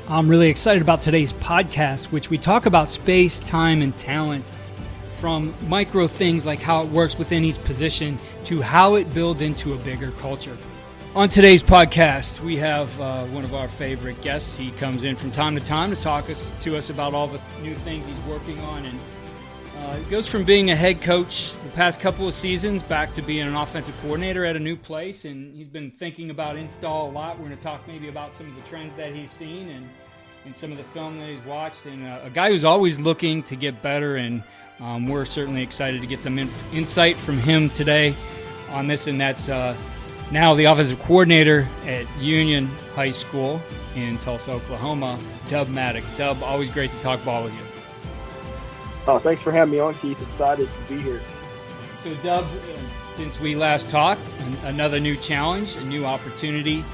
I'm really excited about today's podcast, which we talk about space, time, and talent, from micro things like how it works within each position to how it builds into a bigger culture. On today's podcast, we have one of our favorite guests. He comes in from time to time to talk to us about all the new things he's working on, and it goes from being a head coach the past couple of seasons back to being an offensive coordinator at a new place, and he's been thinking about install a lot. We're going to talk maybe about some of the trends that he's seen and some of the film that he's watched, and a guy who's always looking to get better, and we're certainly excited to get some insight from him today on this, and that's now the offensive coordinator at Union High School in Tulsa, Oklahoma, Dub Maddox. Dub, always great to talk ball with you. Oh, thanks for having me on, Keith. Excited to be here. So, Dub, since we last talked, another new challenge, a new opportunity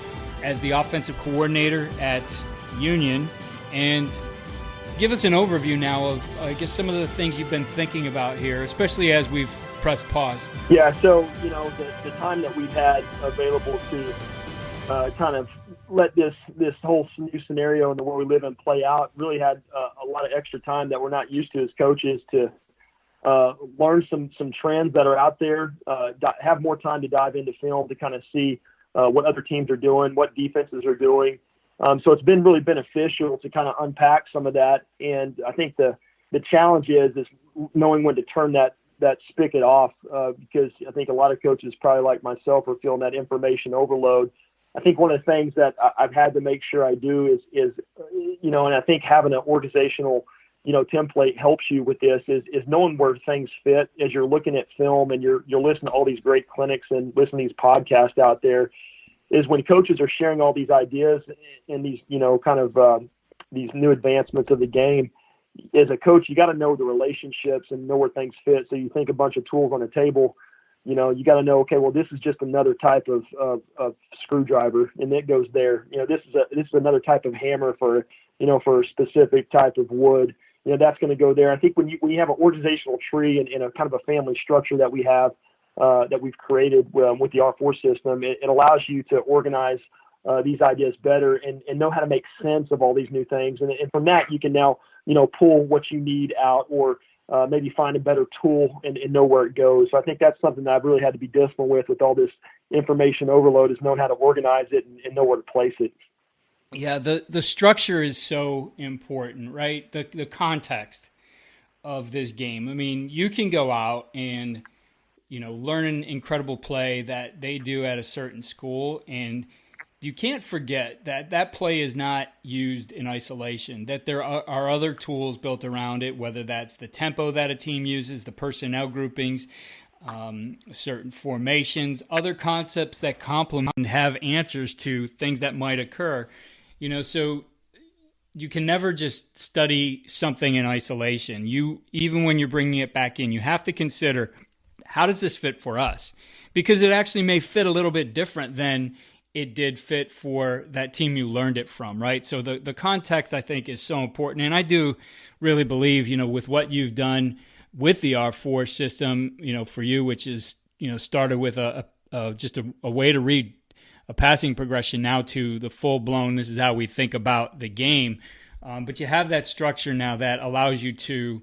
as the offensive coordinator at Union. And give us an overview now of, I guess, some of the things you've been thinking about here, especially as we've pressed pause. Yeah, so, the time that we've had available to kind of let this whole new scenario and the world we live in play out, really had a lot of extra time that we're not used to as coaches to learn some trends that are out there, have more time to dive into film to kind of see what other teams are doing, what defenses are doing. So it's been really beneficial to kind of unpack some of that. And I think the challenge is knowing when to turn that spigot off, because I think a lot of coaches, probably like myself, are feeling that information overload. I think one of the things that I've had to make sure I do is and I think having an organizational, template helps you with this, is knowing where things fit as you're looking at film and you're listening to all these great clinics and listening to these podcasts out there, is when coaches are sharing all these ideas and these, these new advancements of the game. As a coach, you got to know the relationships and know where things fit. So you think a bunch of tools on the table, you got to know, okay, well, this is just another type of screwdriver, and it goes there. This is another type of hammer for a specific type of wood. That's going to go there. I think when you have an organizational tree and a kind of a family structure that we have, that we've created with the R4 system, it allows you to organize these ideas better and know how to make sense of all these new things. And from that, you can now, pull what you need out, or maybe find a better tool and know where it goes. So I think that's something that I've really had to be disciplined with all this information overload, is knowing how to organize it and know where to place it. Yeah, the structure is so important, right? The context of this game. I mean, you can go out and, learn an incredible play that they do at a certain school, and you can't forget that play is not used in isolation, that there are other tools built around it, whether that's the tempo that a team uses, the personnel groupings, certain formations, other concepts that complement and have answers to things that might occur. So you can never just study something in isolation. Even when you're bringing it back in, you have to consider, how does this fit for us? Because it actually may fit a little bit different than it did fit for that team you learned it from, right? So the context, I think, is so important. And I do really believe, with what you've done with the R4 system, for you, which is, started with just a way to read a passing progression now to the full-blown, this is how we think about the game. But you have that structure now that allows you to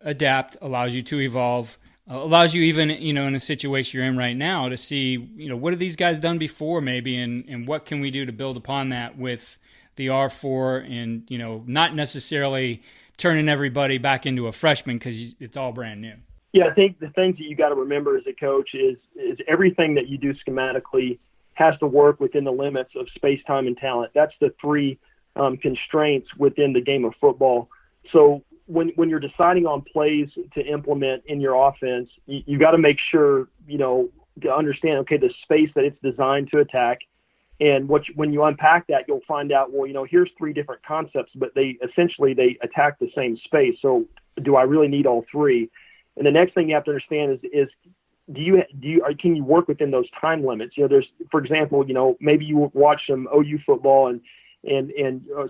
adapt, allows you to evolve, allows you even, in a situation you're in right now to see, what have these guys done before maybe, and what can we do to build upon that with the R4, and, not necessarily turning everybody back into a freshman because it's all brand new. Yeah, I think the things that you got to remember as a coach is everything that you do schematically has to work within the limits of space, time, and talent. That's the three constraints within the game of football. So when you're deciding on plays to implement in your offense, you got to make sure, to understand, okay, the space that it's designed to attack. And when you unpack that, you'll find out, well, here's three different concepts, but they attack the same space. So do I really need all three? And the next thing you have to understand is can you work within those time limits? There's, for example, maybe you watch some OU football and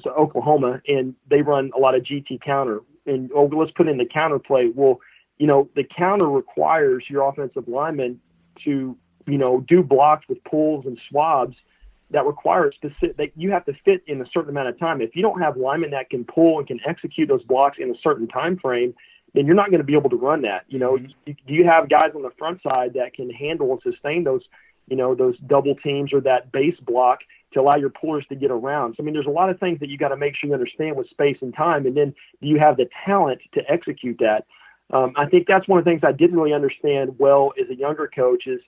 so Oklahoma, and they run a lot of GT counter. And let's put in the counter play. Well, the counter requires your offensive lineman to do blocks with pulls and swabs that require specific, that you have to fit in a certain amount of time. If you don't have linemen that can pull and can execute those blocks in a certain time frame, then you're not going to be able to run that. Do you have guys on the front side that can handle and sustain those, those double teams or that base block to allow your pullers to get around? So, there's a lot of things that you got to make sure you understand with space and time, and then do you have the talent to execute that? I think that's one of the things I didn't really understand well as a younger coach is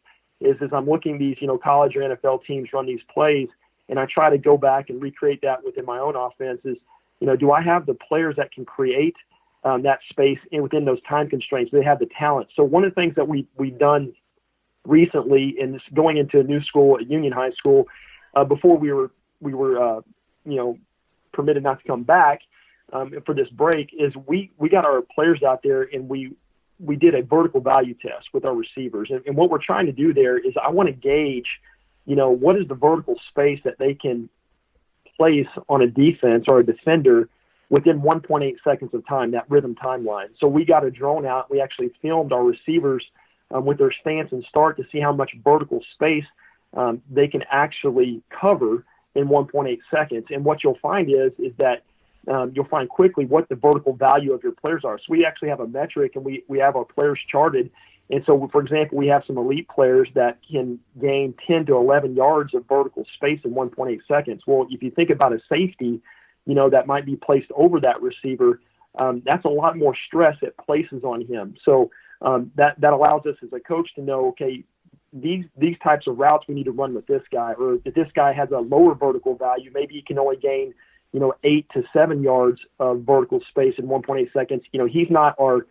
as I'm looking these, college or NFL teams run these plays, and I try to go back and recreate that within my own offenses. Do I have the players that can create that space and within those time constraints? Do they have the talent? So one of the things that we've done recently, and this going into a new school at Union High School, before we were permitted not to come back for this break, is we got our players out there and we did a vertical value test with our receivers. And what we're trying to do there is I want to gauge, what is the vertical space that they can place on a defense or a defender within 1.8 seconds of time, that rhythm timeline. So we got a drone out. We actually filmed our receivers with their stance and start to see how much vertical space they can actually cover in 1.8 seconds. And what you'll find is that you'll find quickly what the vertical value of your players are. So we actually have a metric, and we have our players charted. And so, for example, we have some elite players that can gain 10 to 11 yards of vertical space in 1.8 seconds. Well, if you think about a safety, that might be placed over that receiver, that's a lot more stress it places on him. So that allows us as a coach to know, okay, these types of routes we need to run with this guy, or if this guy has a lower vertical value, maybe he can only gain 8 to 7 yards of vertical space in 1.8 seconds. He's not our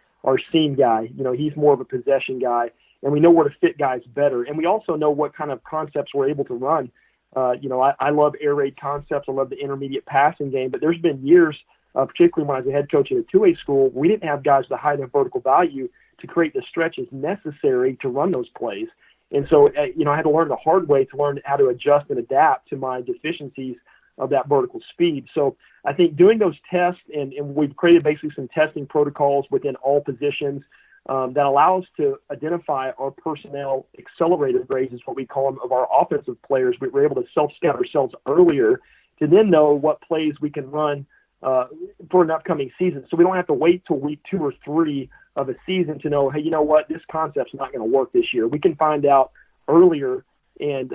seam guy. He's more of a possession guy, and we know where to fit guys better. And we also know what kind of concepts we're able to run. I love air raid concepts. I love the intermediate passing game, but there's been years, particularly when I was a head coach at a 2A school, we didn't have guys to hide their vertical value to create the stretches necessary to run those plays. And so, I had to learn the hard way to learn how to adjust and adapt to my deficiencies of that vertical speed. So I think doing those tests, and we've created basically some testing protocols within all positions that allow us to identify our personnel accelerator grades, is what we call them, of our offensive players. We're able to self-scout ourselves earlier to then know what plays we can run for an upcoming season. So we don't have to wait till week 2 or 3 of a season to know, hey, you know what, this concept's not going to work this year. We can find out earlier and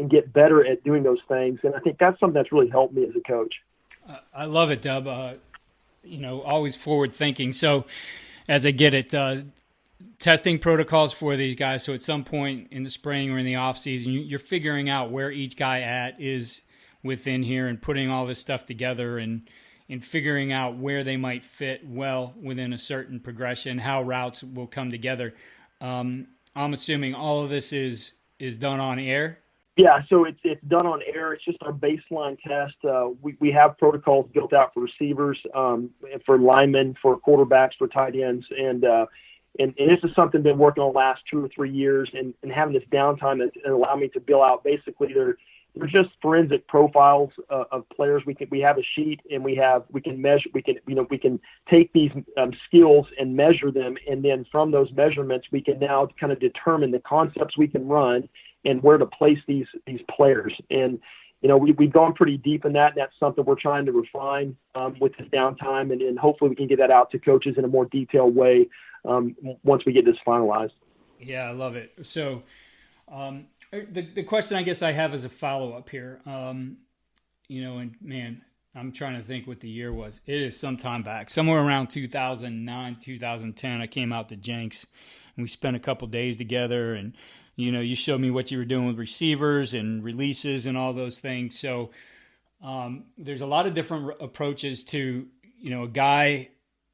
get better at doing those things. And I think that's something that's really helped me as a coach. I love it, Dub. Always forward thinking. So as I get it, testing protocols for these guys. So at some point in the spring or in the off season, you're figuring out where each guy is within here and putting all this stuff together and figuring out where they might fit well within a certain progression, how routes will come together. I'm assuming all of this is done on air? Yeah, so it's done on air. It's just our baseline test. We have protocols built out for receivers, for linemen, for quarterbacks, for tight ends, and this is something I've been working on the last 2 or 3 years, and having this downtime has allowed me to build out basically they're just forensic profiles of players. We have a sheet, and we can measure. We can take these skills and measure them, and then from those measurements, we can now kind of determine the concepts we can run and where to place these players. And we've gone pretty deep in that, and that's something we're trying to refine with this downtime, and hopefully we can get that out to coaches in a more detailed way once we get this finalized. Yeah, I love it. So. The question I guess I have as a follow-up here, and man, I'm trying to think what the year was. It is some time back, somewhere around 2009, 2010, I came out to Jenks, and we spent a couple days together, and, you showed me what you were doing with receivers and releases and all those things. So there's a lot of different approaches to, a guy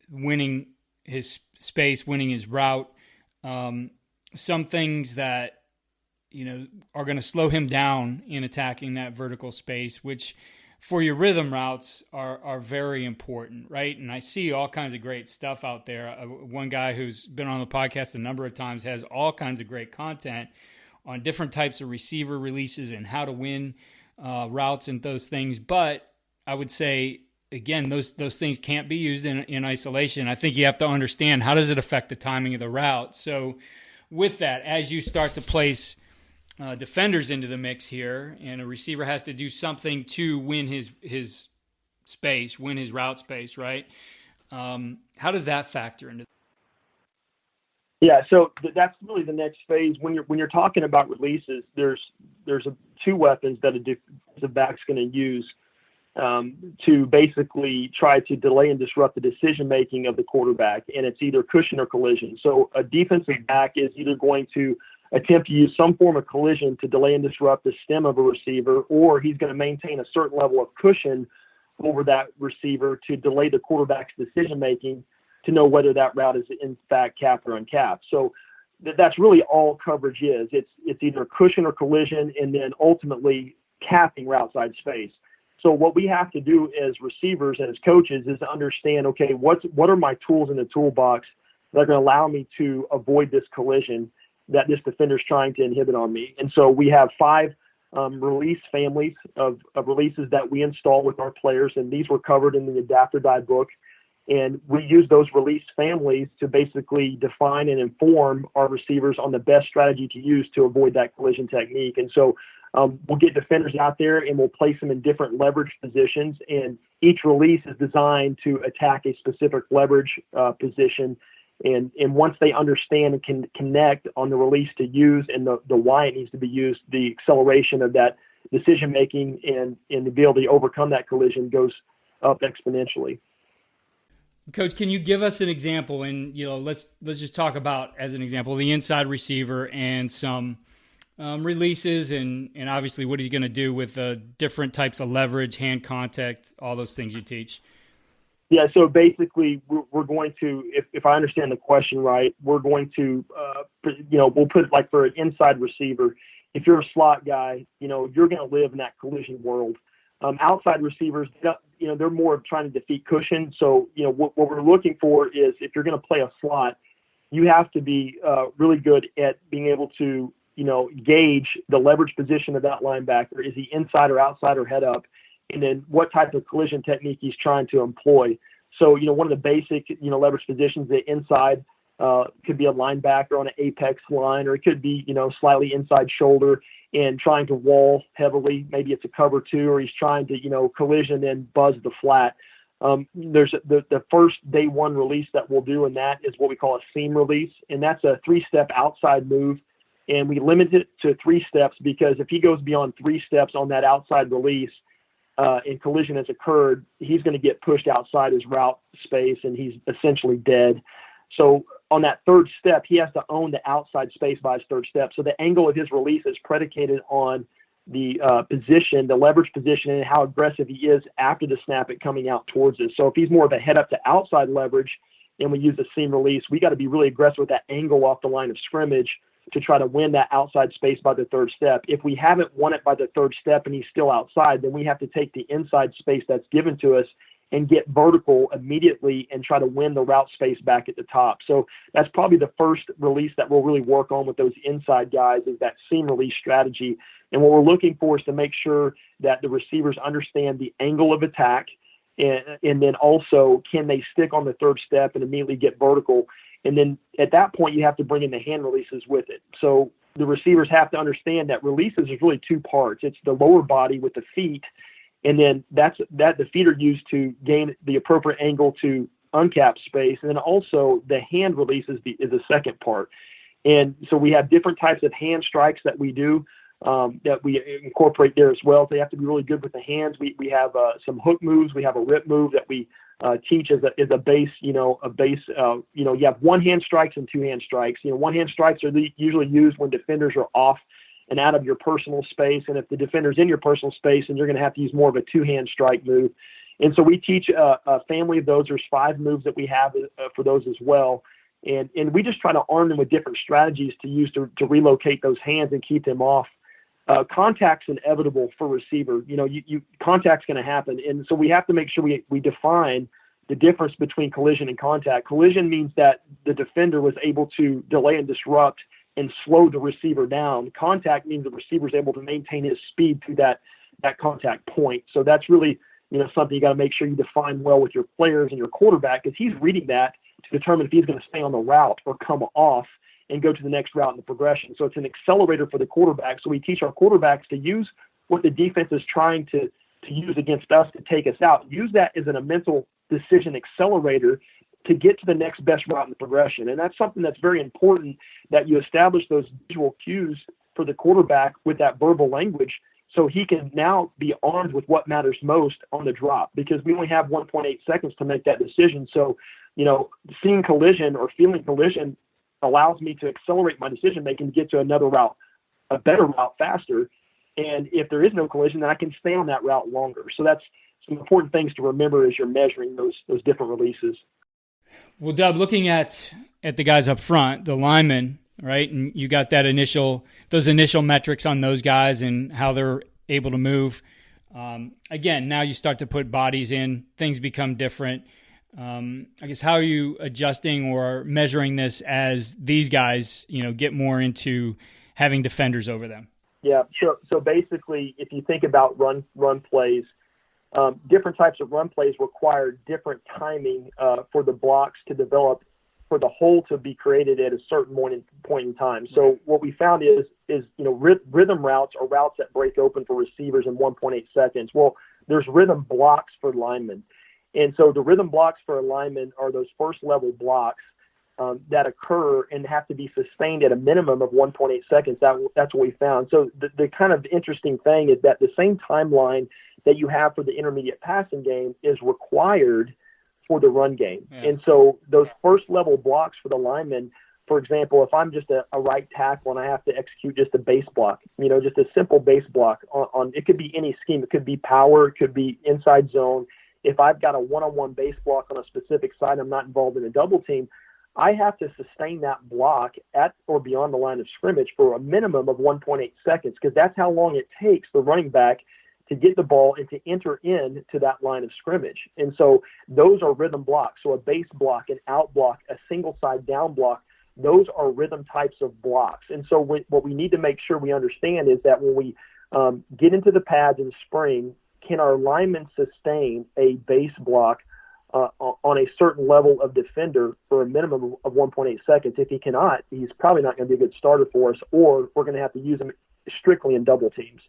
winning his space, winning his route. Some things that, are going to slow him down in attacking that vertical space, which for your rhythm routes are very important, right? And I see all kinds of great stuff out there. One guy who's been on the podcast a number of times has all kinds of great content on different types of receiver releases and how to win routes and those things. But I would say, again, those things can't be used in isolation. I think you have to understand, how does it affect the timing of the route? So with that, as you start to place defenders into the mix here, and a receiver has to do something to win his space, win his route space, right? How does that factor into? Yeah, so that's really the next phase. When you're talking about releases, there's two weapons that a defensive back's going to use to basically try to delay and disrupt the decision making of the quarterback, and it's either cushion or collision. So a defensive back is either going to attempt to use some form of collision to delay and disrupt the stem of a receiver, or he's going to maintain a certain level of cushion over that receiver to delay the quarterback's decision making to know whether that route is in fact capped or uncapped. So that's really all coverage is. It's either cushion or collision, and then ultimately capping route side space. So what we have to do as receivers and as coaches is to understand, okay, what are my tools in the toolbox that are going to allow me to avoid this collision that this defender is trying to inhibit on me. And so we have 5 release families of releases that we install with our players, and these were covered in the Adapter Guide book. And we use those release families to basically define and inform our receivers on the best strategy to use to avoid that collision technique. And so we'll get defenders out there and we'll place them in different leverage positions, and each release is designed to attack a specific leverage position. And once they understand and can connect on the release to use and the why it needs to be used, the acceleration of that decision making and the ability to overcome that collision goes up exponentially. Coach, can you give us an example? And let's just talk about, as an example, the inside receiver and some releases, and obviously what he's going to do with different types of leverage, hand contact, all those things you teach. Yeah, so basically we're going to, if I understand the question right, we're going to, we'll put it like for an inside receiver, if you're a slot guy, you're going to live in that collision world. Outside receivers, they're more of trying to defeat cushion. So, what we're looking for is if you're going to play a slot, you have to be really good at being able to, gauge the leverage position of that linebacker. Is he inside or outside or head up? And then what type of collision technique he's trying to employ. So, one of the basic, leverage positions, the inside could be a linebacker on an apex line, or it could be, slightly inside shoulder and trying to wall heavily. Maybe it's a cover 2, or he's trying to, collision and buzz the flat. There's the first day 1 release that we'll do, and that is what we call a seam release. And that's a 3-step outside move. And we limit it to 3 steps because if he goes beyond 3 steps on that outside release, and collision has occurred, he's going to get pushed outside his route space and he's essentially dead. So on that 3rd step, he has to own the outside space by his 3rd step. So the angle of his release is predicated on the position, the leverage position, and how aggressive he is after the snap it coming out towards us. So if he's more of a head up to outside leverage and we use a seam release, we got to be really aggressive with that angle off the line of scrimmage to try to win that outside space by the 3rd step. If we haven't won it by the 3rd step and he's still outside, then we have to take the inside space that's given to us and get vertical immediately and try to win the route space back at the top. So that's probably the first release that we'll really work on with those inside guys, is that seam release strategy. And what we're looking for is to make sure that the receivers understand the angle of attack, and then also can they stick on the 3rd step and immediately get vertical. And then at that point, you have to bring in the hand releases with it. So the receivers have to understand that releases is really 2 parts. It's the lower body with the feet, and then the feet are used to gain the appropriate angle to uncap space. And then also the hand release is the second part. And so we have different types of hand strikes that we do that we incorporate there as well. So they have to be really good with the hands. We have some hook moves. We have a rip move that we teach as a base, you have 1-hand strikes and 2-hand strikes. 1-hand strikes are usually used when defenders are off and out of your personal space. And if the defender's in your personal space, then you're going to have to use more of a 2-hand strike move. And so we teach a family of those. There's 5 moves that we have for those as well. And we just try to arm them with different strategies to use to relocate those hands and keep them off. Contact's inevitable for receiver. Contact's going to happen. And so we have to make sure we define the difference between collision and contact. Collision means that the defender was able to delay and disrupt and slow the receiver down. Contact means the receiver is able to maintain his speed through that contact point. So that's really, something you got to make sure you define well with your players and your quarterback, because he's reading that to determine if he's going to stay on the route or come off. and go to the next route in the progression. So it's an accelerator for the quarterback. So we teach our quarterbacks to use what the defense is trying to use against us to take us out. Use that as a mental decision accelerator to get to the next best route in the progression. And that's something that's very important, that you establish those visual cues for the quarterback with that verbal language, so he can now be armed with what matters most on the drop, because we only have 1.8 seconds to make that decision. So, seeing collision or feeling collision allows me to accelerate my decision making to get to another route, a better route, faster. And if there is no collision, then I can stay on that route longer. So that's some important things to remember as you're measuring those different releases. Well, Dub, looking at the guys up front, the linemen, right? And you got those initial metrics on those guys and how they're able to move. Again, now you start to put bodies in, things become different. I guess, how are you adjusting or measuring this as these guys, get more into having defenders over them? Yeah. So basically, if you think about run plays, different types of run plays require different timing for the blocks to develop, for the hole to be created at a certain point in time. So what we found is rhythm routes are routes that break open for receivers in 1.8 seconds. Well, there's rhythm blocks for linemen. And so the rhythm blocks for a lineman are those first level blocks that occur and have to be sustained at a minimum of 1.8 seconds. That's what we found. So the kind of interesting thing is that the same timeline that you have for the intermediate passing game is required for the run game. Yeah. And so those first level blocks for the linemen, for example, if I'm just a right tackle and I have to execute just a base block, just a simple base block on it could be any scheme. It could be power, it could be inside zone. If I've got a one-on-one base block on a specific side, I'm not involved in a double team, I have to sustain that block at or beyond the line of scrimmage for a minimum of 1.8 seconds, because that's how long it takes the running back to get the ball and to enter into that line of scrimmage. And so those are rhythm blocks. So a base block, an out block, a single side down block, those are rhythm types of blocks. And so what we need to make sure we understand is that when we get into the pads in spring, can our lineman sustain a base block on a certain level of defender for a minimum of 1.8 seconds? If he cannot, he's probably not going to be a good starter for us, or we're going to have to use him strictly in double teams.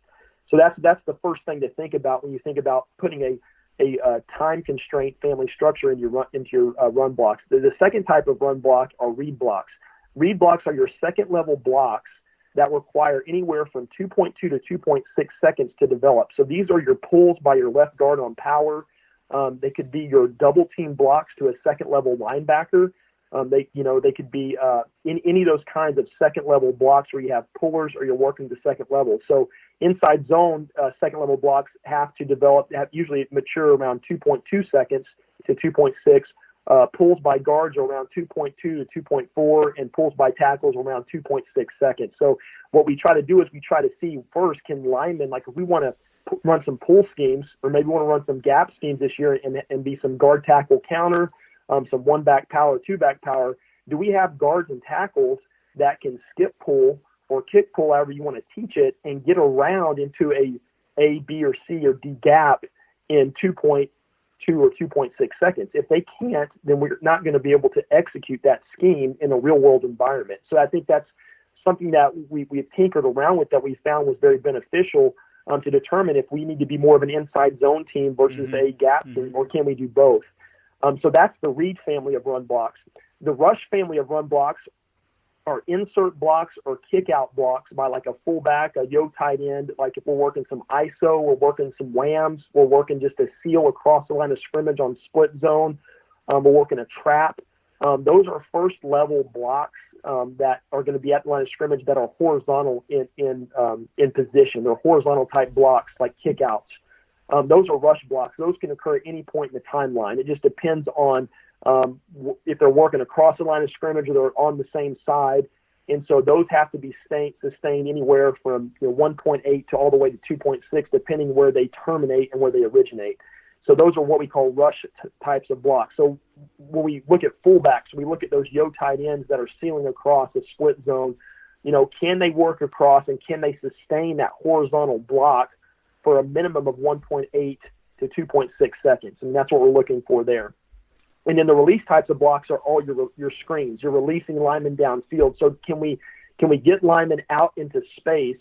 So that's the first thing to think about when you think about putting a time constraint family structure into your run blocks. The second type of run block are read blocks. Read blocks are your second level blocks that require anywhere from 2.2 to 2.6 seconds to develop. So these are your pulls by your left guard on power. They could be your double team blocks to a second level linebacker. They could be in any of those kinds of second level blocks where you have pullers or you're working the second level. So inside zone second level blocks have usually mature around 2.2 seconds to 2.6. Pulls by guards are around 2.2 to 2.4, and pulls by tackles are around 2.6 seconds. So what we try to do is we try to see first, can linemen, like if we want to run some pull schemes, or maybe want to run some gap schemes this year and be some guard tackle counter, some one back power, two back power, do we have guards and tackles that can skip pull or kick pull, however you want to teach it, and get around into a B or C or D gap in 2.2 or 2.6 seconds? If they can't, then we're not going to be able to execute that scheme in a real world environment. So I think that's something that we've tinkered around with that we found was very beneficial to determine if we need to be more of an inside zone team versus a gap team, or can we do both? So that's the read family of run blocks. The rush family of run blocks are insert blocks or kick out blocks by like a fullback, a yo tight end. Like if we're working some ISO, we're working some whams, we're working just a seal across the line of scrimmage on split zone, we're working a trap. Those are first level blocks that are going to be at the line of scrimmage that are horizontal in position. They're horizontal type blocks like kickouts. Those are rush blocks. Those can occur at any point in the timeline. It just depends on if they're working across the line of scrimmage or they're on the same side. And so those have to be sustained anywhere from 1.8 to all the way to 2.6, depending where they terminate and where they originate. So those are what we call rush types of blocks. So when we look at fullbacks, we look at those yo tight ends that are sealing across a split zone. Can they work across and can they sustain that horizontal block for a minimum of 1.8 to 2.6 seconds? And that's what we're looking for there. And then the release types of blocks are all your screens. You're releasing linemen downfield. So can we get linemen out into space?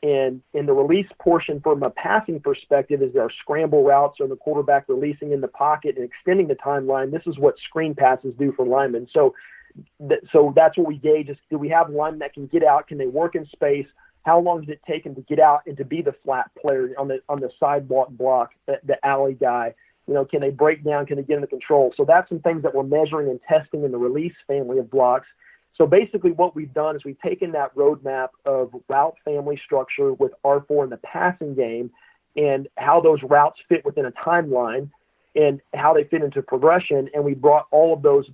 And in the release portion from a passing perspective is our scramble routes or the quarterback releasing in the pocket and extending the timeline. This is what screen passes do for linemen. So that's what we gauge is, do we have linemen that can get out? Can they work in space? How long does it take them to get out and to be the flat player on the sidewalk block, the alley guy? Can they break down? Can they get into control? So that's some things that we're measuring and testing in the release family of blocks. So basically what we've done is we've taken that roadmap of route family structure with R4 in the passing game and how those routes fit within a timeline and how they fit into progression. And we brought all of those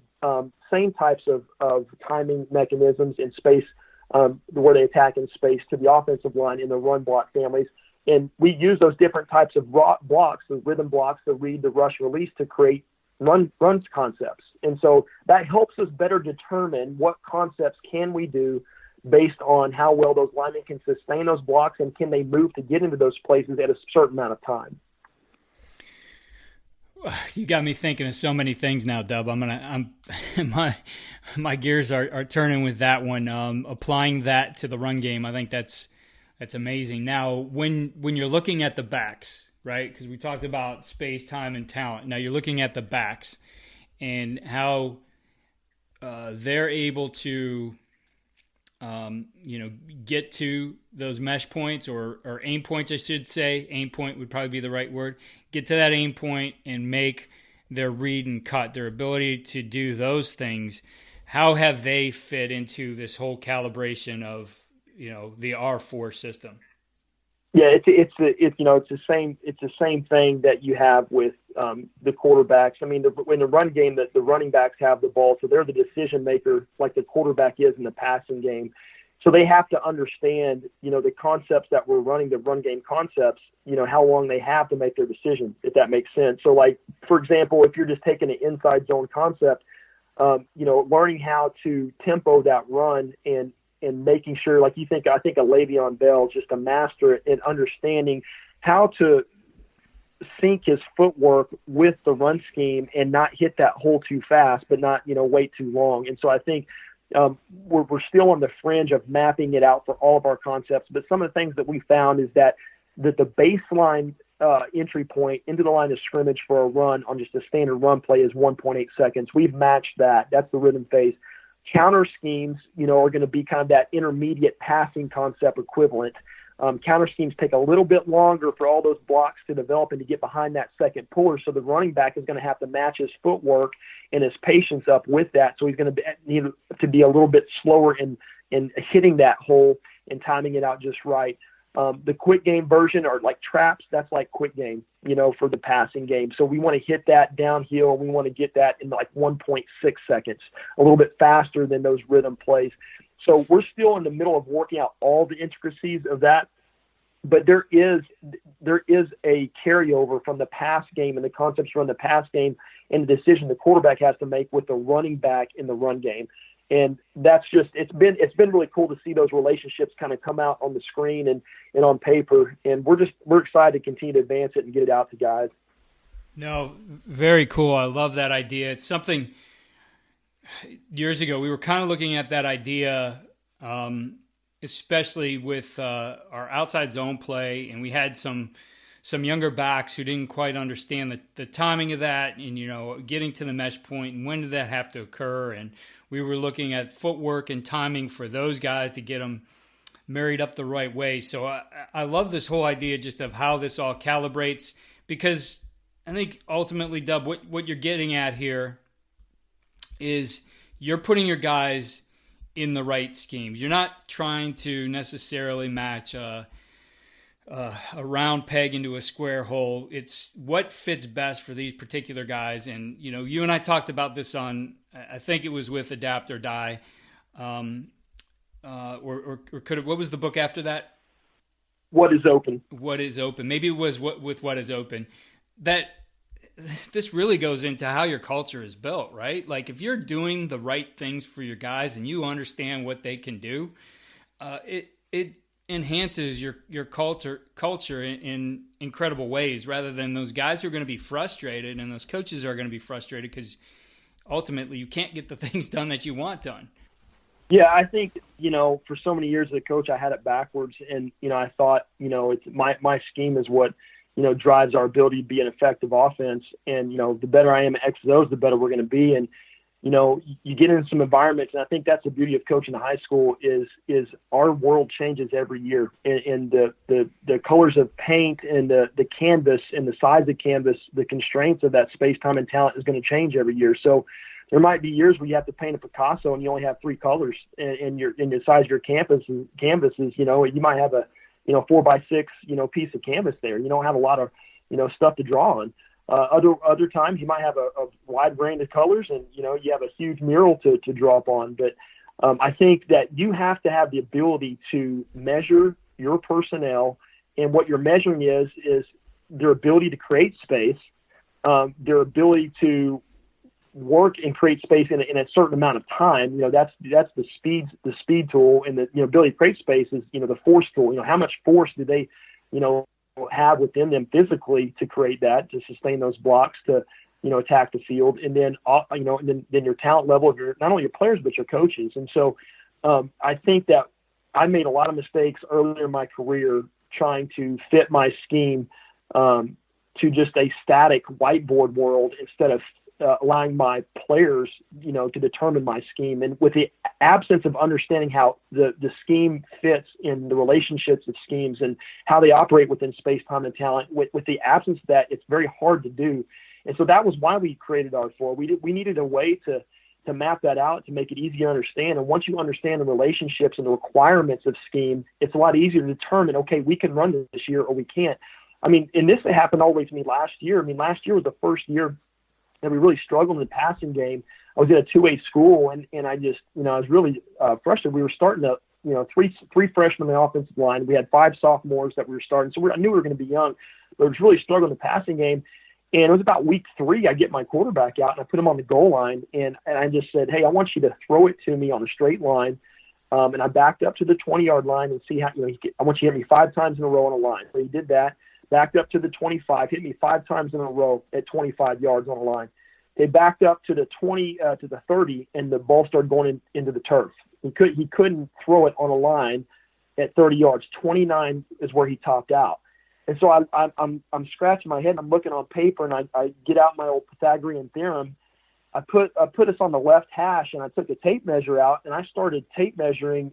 same types of timing mechanisms in space where they attack in space to the offensive line in the run block families. And we use those different types of blocks, the rhythm blocks, the read, the rush, release to create runs concepts. And so that helps us better determine what concepts can we do based on how well those linemen can sustain those blocks and can they move to get into those places at a certain amount of time. You got me thinking of so many things now, Dub. My gears are turning with that one. Applying that to the run game, I think that's amazing. Now, when you're looking at the backs, right? Because we talked about space, time, and talent. Now you're looking at the backs and how they're able to, get to those mesh points or aim points, I should say. Aim point would probably be the right word. Get to that aim point and make their read and cut, their ability to do those things. How have they fit into this whole calibration of, the R4 system? Yeah, it's the same thing that you have with the quarterbacks. I mean, in the run game, the running backs have the ball, so they're the decision maker, like the quarterback is in the passing game. So they have to understand, the concepts that we're running, the run game concepts. How long they have to make their decision, if that makes sense. So, like for example, if you're just taking an inside zone concept, learning how to tempo that run and making sure, I think a Le'Veon Bell is just a master at understanding how to sync his footwork with the run scheme and not hit that hole too fast, but not, wait too long. And so I think we're still on the fringe of mapping it out for all of our concepts. But some of the things that we found is that the baseline entry point into the line of scrimmage for a run on just a standard run play is 1.8 seconds. We've matched that. That's the rhythm phase. Counter schemes, are going to be kind of that intermediate passing concept equivalent. Counter schemes take a little bit longer for all those blocks to develop and to get behind that second puller. So the running back is going to have to match his footwork and his patience up with that. So he's going to need to be a little bit slower in hitting that hole and timing it out just right. The quick game version are like traps. That's like quick game, for the passing game. So we want to hit that downhill. We want to get that in like 1.6 seconds, a little bit faster than those rhythm plays. So we're still in the middle of working out all the intricacies of that. But there is a carryover from the pass game and the concepts from the pass game and the decision the quarterback has to make with the running back in the run game. And that's just, it's been really cool to see those relationships kind of come out on the screen and on paper. And we're excited to continue to advance it and get it out to guys. No, very cool. I love that idea. It's something years ago, we were kind of looking at that idea, especially with our outside zone play. And we had some younger backs who didn't quite understand the timing of that and, getting to the mesh point and when did that have to occur. And we were looking at footwork and timing for those guys to get them married up the right way. So I love this whole idea just of how this all calibrates, because I think ultimately, Dub, what you're getting at here is you're putting your guys in the right schemes. You're not trying to necessarily match a round peg into a square hole. It's what fits best for these particular guys. And, you and I talked about this on, I think it was with Adapt or Die. Or could it, what was the book after that? What is Open. What is Open. Maybe it was What is Open. That this really goes into how your culture is built, right? Like if you're doing the right things for your guys and you understand what they can do, it enhances your culture in incredible ways, rather than those guys who are going to be frustrated and those coaches are going to be frustrated because ultimately you can't get the things done that you want done. Yeah, I think, for so many years as a coach, I had it backwards. And, I thought, it's my scheme is what, drives our ability to be an effective offense. And, the better I am at X's O's, the better we're going to be. And, you get into some environments, and I think that's the beauty of coaching in high school is our world changes every year. And the colors of paint and the canvas and the size of canvas, the constraints of that space, time, and talent is going to change every year. So there might be years where you have to paint a Picasso and you only have 3 colors, and the size of your canvas is, you might have a 4x6 piece of canvas there. You don't have a lot of stuff to draw on. Other times you might have a wide range of colors, and you have a huge mural to draw upon. But I think that you have to have the ability to measure your personnel, and what you're measuring is their ability to create space, their ability to work and create space in a certain amount of time. That's the speed tool, and the ability to create space is the force tool. How much force do they have within them physically to create that, to sustain those blocks, to attack the field, and then then your talent level of not only your players but your coaches. And so I think that I made a lot of mistakes earlier in my career trying to fit my scheme to just a static whiteboard world instead of allowing my players, to determine my scheme. And with the absence of understanding how the scheme fits in the relationships of schemes and how they operate within space, time, and talent, with the absence of that, it's very hard to do. And so that was why we created R4. We needed a way to map that out, to make it easier to understand. And once you understand the relationships and the requirements of scheme, it's a lot easier to determine, okay, we can run this year or we can't. And this happened always to me last year. Last year was the first year that we really struggled in the passing game. I was at a 2A school, and I just, I was really frustrated. We were starting to, three freshmen on the offensive line. We had 5 sophomores that we were starting. So I knew we were going to be young, but I was really struggling in the passing game. And it was about week 3, I get my quarterback out and I put him on the goal line. And I just said, hey, I want you to throw it to me on a straight line. And I backed up to the 20-yard line and see how, I want you to hit me 5 times in a row on a line. So he did that. Backed up to the 25, hit me 5 times in a row at 25 yards on the line. They backed up to the 20, to the 30, and the ball started going into the turf. He couldn't throw it on a line at 30 yards. 29 is where he topped out. And so I'm scratching my head, and I'm looking on paper, and I get out my old Pythagorean theorem. I put us on the left hash, and I took a tape measure out, and I started tape measuring,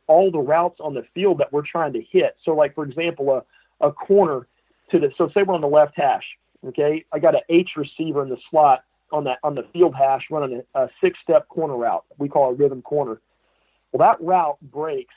all the routes on the field that we're trying to hit. So, like, for example, a corner so say we're on the left hash, okay? I got an H receiver in the slot on the field hash running a 6-step corner route. We call it a rhythm corner. Well, that route breaks.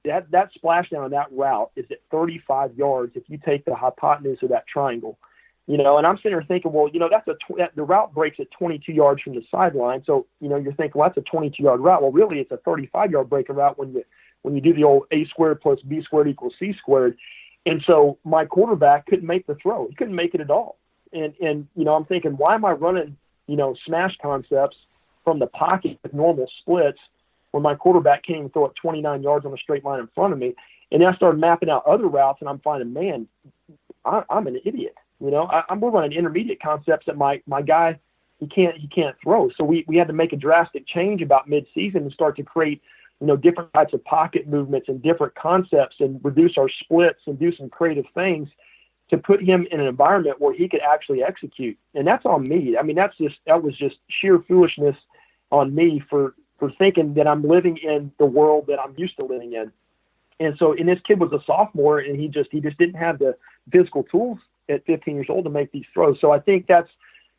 That splashdown on that route is at 35 yards if you take the hypotenuse of that triangle. And I'm sitting there thinking, well, the route breaks at 22 yards from the sideline. So, you're thinking, well, that's a 22-yard route. Well, really, it's a 35-yard breaking route when you do the old A squared plus B squared equals C squared. And so my quarterback couldn't make the throw. He couldn't make it at all. And I'm thinking, why am I running, smash concepts from the pocket with normal splits when my quarterback can't even throw it 29 yards on a straight line in front of me? And then I started mapping out other routes, and I'm finding, man, I'm an idiot. We're running intermediate concepts that my guy, he can't throw. So we had to make a drastic change about mid-season and start to create, different types of pocket movements and different concepts and reduce our splits and do some creative things to put him in an environment where he could actually execute. And that's on me. That was just sheer foolishness on me for thinking that I'm living in the world that I'm used to living in. And this kid was a sophomore, and he just didn't have the physical tools at 15 years old to make these throws. So I think that's,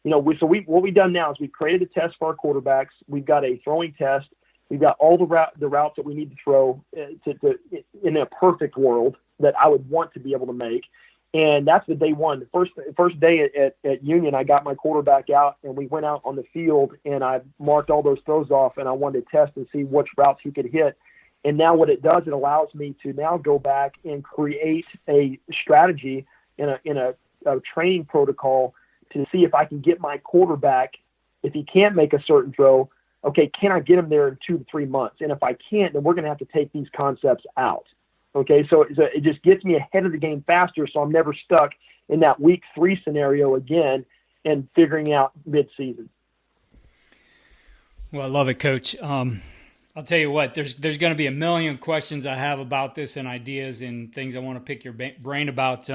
what we've done now is we've created a test for our quarterbacks. We've got a throwing test. We've got all the routes that we need to throw in a perfect world that I would want to be able to make. And that's the day one. The first day at Union, I got my quarterback out, and we went out on the field, and I marked all those throws off, and I wanted to test and see which routes he could hit. And now what it does, it allows me to now go back and create a strategy in a training protocol to see if I can get my quarterback, if he can't make a certain throw, okay, can I get him there in 2 to 3 months? And if I can't, then we're going to have to take these concepts out. Okay, so it just gets me ahead of the game faster, so I'm never stuck in that week 3 scenario again and figuring out mid-season. Well, I love it, Coach. I'll tell you what, there's going to be a million questions I have about this and ideas and things I want to pick your brain about.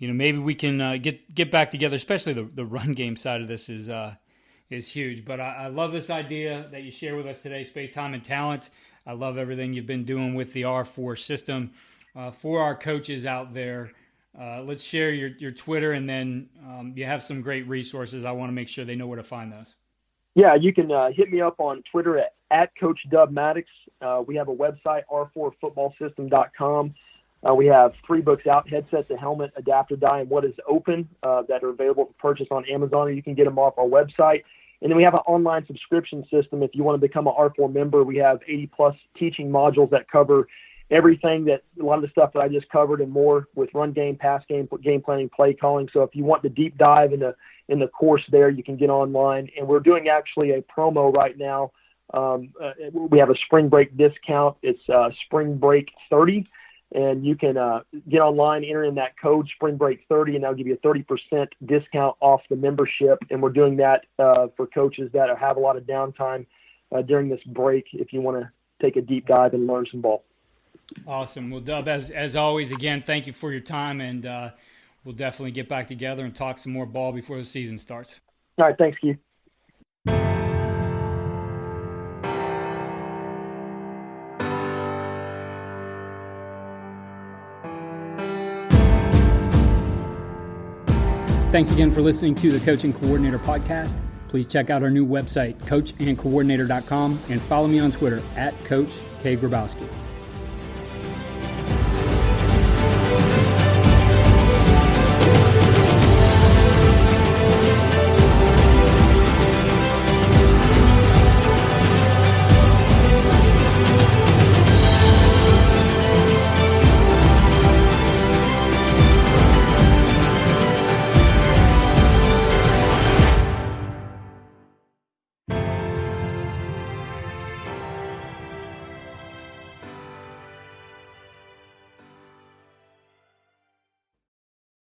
Maybe we can get back together, especially the run game side of this is huge. But I love this idea that you share with us today, space, time, and talent. I love everything you've been doing with the R4 system. For our coaches out there, let's share your Twitter, and then you have some great resources. I want to make sure they know where to find those. Yeah, you can hit me up on Twitter at Coach Dub Maddox. We have a website, r4footballsystem.com. We have 3 books out, Headset to Helmet, Adapter Die, and What is Open, that are available for purchase on Amazon, or you can get them off our website. And then we have an online subscription system. If you want to become an R4 member, we have 80-plus teaching modules that cover everything, that a lot of the stuff that I just covered and more, with run game, pass game, game planning, play calling. So if you want to deep dive in the course there, you can get online. And we're doing actually a promo right now. We have a spring break discount. It's spring break 30, and you can get online, enter in that code spring break 30, and that'll give you a 30% discount off the membership. And we're doing that for coaches that have a lot of downtime during this break, if you want to take a deep dive and learn some ball. Awesome. Well, Dub, as always, again, thank you for your time, and we'll definitely get back together and talk some more ball before the season starts. All right. Thanks, Keith. Thanks again for listening to the Coach and Coordinator podcast. Please check out our new website, coachandcoordinator.com, and follow me on Twitter at Coach K. Grabowski.